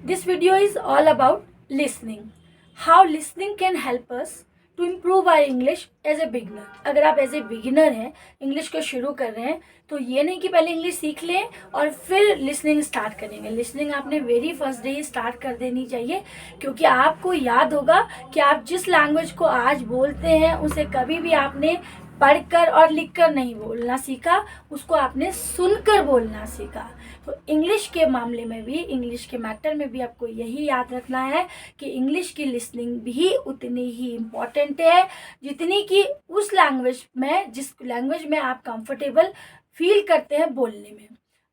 This video is all about listening. How listening can help us to improve our English as a beginner. अगर आप as a beginner हैं, English को शुरू कर रहे हैं, तो ये नहीं कि पहले इंग्लिश सीख लें और फिर लिसनिंग स्टार्ट करेंगे. लिसनिंग आपने वेरी फर्स्ट डे ही स्टार्ट कर देनी चाहिए, क्योंकि आपको याद होगा कि आप जिस लैंग्वेज को आज बोलते हैं उसे कभी भी आपने पढ़कर और लिखकर नहीं बोलना सीखा, उसको आपने सुनकर बोलना सीखा. तो इंग्लिश के मामले में भी, इंग्लिश के मैटर में भी आपको यही याद रखना है कि इंग्लिश की लिसनिंग भी उतनी ही इम्पॉर्टेंट है जितनी कि उस लैंग्वेज में, जिस लैंग्वेज में आप कंफर्टेबल फील करते हैं बोलने में.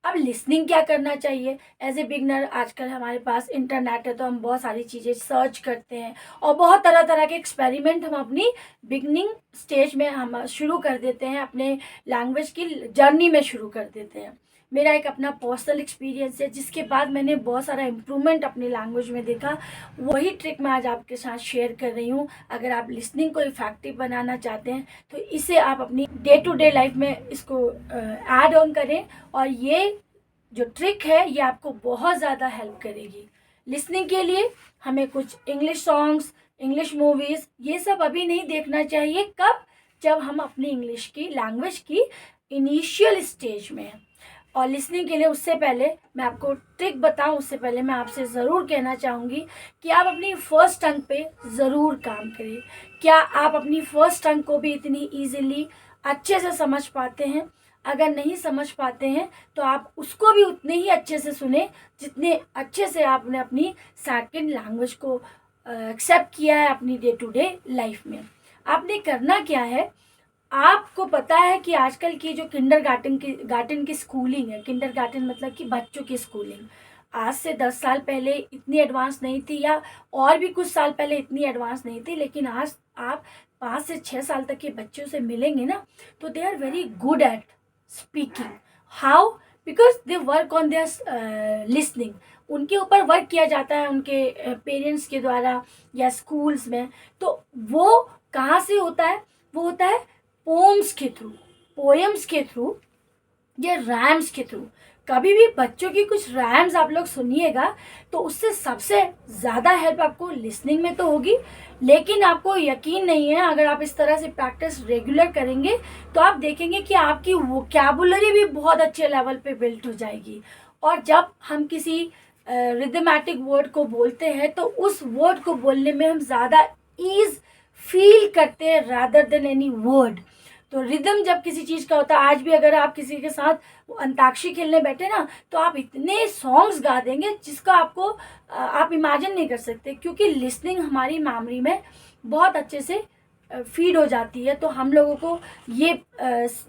अब लिसनिंग क्या करना चाहिए एज ए बिगनर? आजकल हमारे पास इंटरनेट है, तो हम बहुत सारी चीज़ें सर्च करते हैं और बहुत तरह तरह के एक्सपेरिमेंट हम अपनी बिगनिंग स्टेज में हम शुरू कर देते हैं, अपने लैंग्वेज की जर्नी में शुरू कर देते हैं. मेरा एक अपना पर्सनल एक्सपीरियंस है, जिसके बाद मैंने बहुत सारा इम्प्रूवमेंट अपनी लैंग्वेज में देखा. वही ट्रिक मैं आज आपके साथ शेयर कर रही हूँ. अगर आप लिसनिंग को इफेक्टिव बनाना चाहते हैं तो इसे आप अपनी डे टू डे लाइफ में इसको ऐड ऑन करें, और ये जो ट्रिक है ये आपको बहुत ज़्यादा हेल्प करेगी. लिसनिंग के लिए हमें कुछ इंग्लिश सॉन्ग्स, इंग्लिश मूवीज़, ये सब अभी नहीं देखना चाहिए. कब? जब हम अपनी इंग्लिश की लैंग्वेज की इनिशियल स्टेज में हैं. और लिसनिंग के लिए उससे पहले मैं आपको ट्रिक बताऊं, उससे पहले मैं आपसे ज़रूर कहना चाहूँगी कि आप अपनी फर्स्ट टंग पे ज़रूर काम करें. क्या आप अपनी फर्स्ट टंग को भी इतनी ईजिली अच्छे से समझ पाते हैं? अगर नहीं समझ पाते हैं तो आप उसको भी उतने ही अच्छे से सुने जितने अच्छे से आपने अपनी सेकंड लैंग्वेज को एक्सेप्ट किया है अपनी डे टू डे लाइफ में. आपने करना क्या है, आपको पता है कि आजकल की जो गार्डन की स्कूलिंग है, गार्डन मतलब कि बच्चों की स्कूलिंग, आज से 10 साल पहले इतनी एडवांस नहीं थी, या और भी कुछ साल पहले इतनी एडवांस नहीं थी. लेकिन आज आप 5 से 6 साल तक के बच्चों से मिलेंगे ना, तो they are very good at speaking. How? Because they work on their listening. उनके ऊपर वर्क किया जाता है उनके पेरेंट्स के द्वारा या स्कूल्स में. तो वो कहाँ से होता है? वो होता है पोम्स के थ्रू, पोएम्स के थ्रू या रैम्स के थ्रू. कभी भी बच्चों की कुछ रैम्स आप लोग सुनिएगा तो उससे सबसे ज़्यादा हेल्प आपको लिसनिंग में तो होगी. लेकिन आपको यकीन नहीं है, अगर आप इस तरह से प्रैक्टिस रेगुलर करेंगे तो आप देखेंगे कि आपकी वोकैबुलरी भी बहुत अच्छे लेवल पे बिल्ड हो जाएगी. और जब हम किसी रिदमेटिक वर्ड को बोलते हैं तो उस वर्ड को बोलने में हम ज़्यादा ईज फील करते हैं रादर देन एनी वर्ड. तो रिदम जब किसी चीज़ का होता है, आज भी अगर आप किसी के साथ अंताक्षरी खेलने बैठे ना, तो आप इतने सॉन्ग्स गा देंगे जिसका आपको आप इमेजिन नहीं कर सकते, क्योंकि लिसनिंग हमारी मेमोरी में बहुत अच्छे से फीड हो जाती है. तो हम लोगों को ये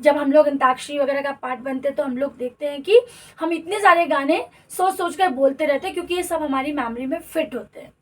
जब हम लोग अंताक्षरी वगैरह का पार्ट बनते हैं तो हम लोग देखते हैं कि हम इतने सारे गाने सोच सोच कर बोलते रहते हैं, क्योंकि ये सब हमारी मेमोरी में फिट होते हैं.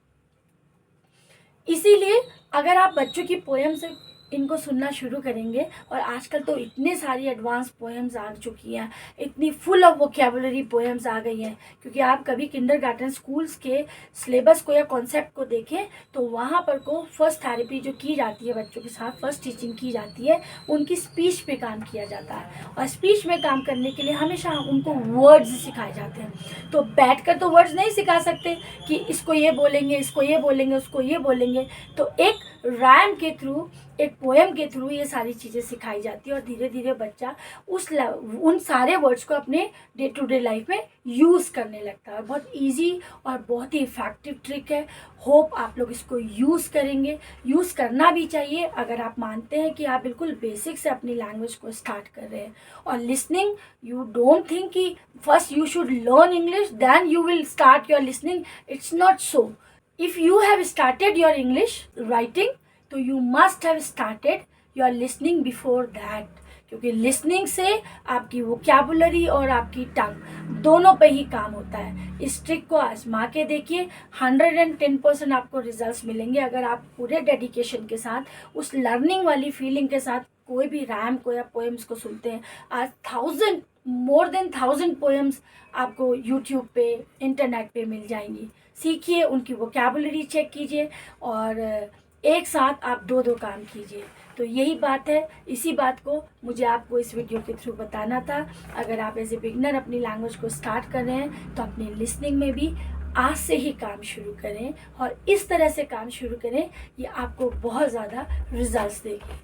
इसीलिए अगर आप बच्चों की पोएम से इनको सुनना शुरू करेंगे, और आजकल तो इतने सारी एडवांस पोएम्स आ चुकी हैं, इतनी फुल ऑफ वोकैबुलरी पोएम्स आ गई हैं. क्योंकि आप कभी किंडरगार्टन स्कूल्स के सिलेबस को या कॉन्सेप्ट को देखें तो वहाँ पर को फर्स्ट थेरेपी जो की जाती है बच्चों के साथ, फर्स्ट टीचिंग की जाती है, उनकी स्पीच पे काम किया जाता है. और स्पीच में काम करने के लिए हमेशा उनको वर्ड्स सिखाए जाते हैं. तो बैठ कर तो वर्ड्स नहीं सिखा सकते कि इसको ये बोलेंगे, इसको ये बोलेंगे, उसको ये बोलेंगे. तो एक रैम के थ्रू, एक पोएम के थ्रू ये सारी चीज़ें सिखाई जाती है, और धीरे धीरे बच्चा उन सारे वर्ड्स को अपने डे टू डे लाइफ में यूज़ करने लगता है. बहुत इजी और बहुत ही इफ़ेक्टिव ट्रिक है. होप आप लोग इसको यूज़ करेंगे. यूज़ करना भी चाहिए अगर आप मानते हैं कि आप बिल्कुल बेसिक से अपनी लैंग्वेज को स्टार्ट कर रहे हैं. और लिसनिंग, यू डोंट थिंक कि first you should learn English then you will start your listening. It's not so. If you have started your English writing, तो you must have started your listening before that. क्योंकि listening से आपकी vocabulary और आपकी टंग दोनों पे ही काम होता है. इस ट्रिक को आजमा के देखिए, 110% आपको रिजल्ट्स मिलेंगे अगर आप पूरे डेडिकेशन के साथ, उस लर्निंग वाली फीलिंग के साथ कोई भी रैम को या पोएम्स को सुनते हैं. आज मोर देन 1000 पोएम्स आपको यूट्यूब पे, इंटरनेट पे मिल जाएंगी. सीखिए, उनकी वोकैबुलरी चेक कीजिए, और एक साथ आप दो काम कीजिए. तो यही बात है, इसी बात को मुझे आपको इस वीडियो के थ्रू बताना था. अगर आप एज ए बिगनर अपनी लैंग्वेज को स्टार्ट कर रहे हैं तो अपनी लिसनिंग में भी आज से ही काम शुरू करें और इस तरह से काम शुरू करें, ये आपको बहुत ज़्यादा रिजल्ट्स देगी।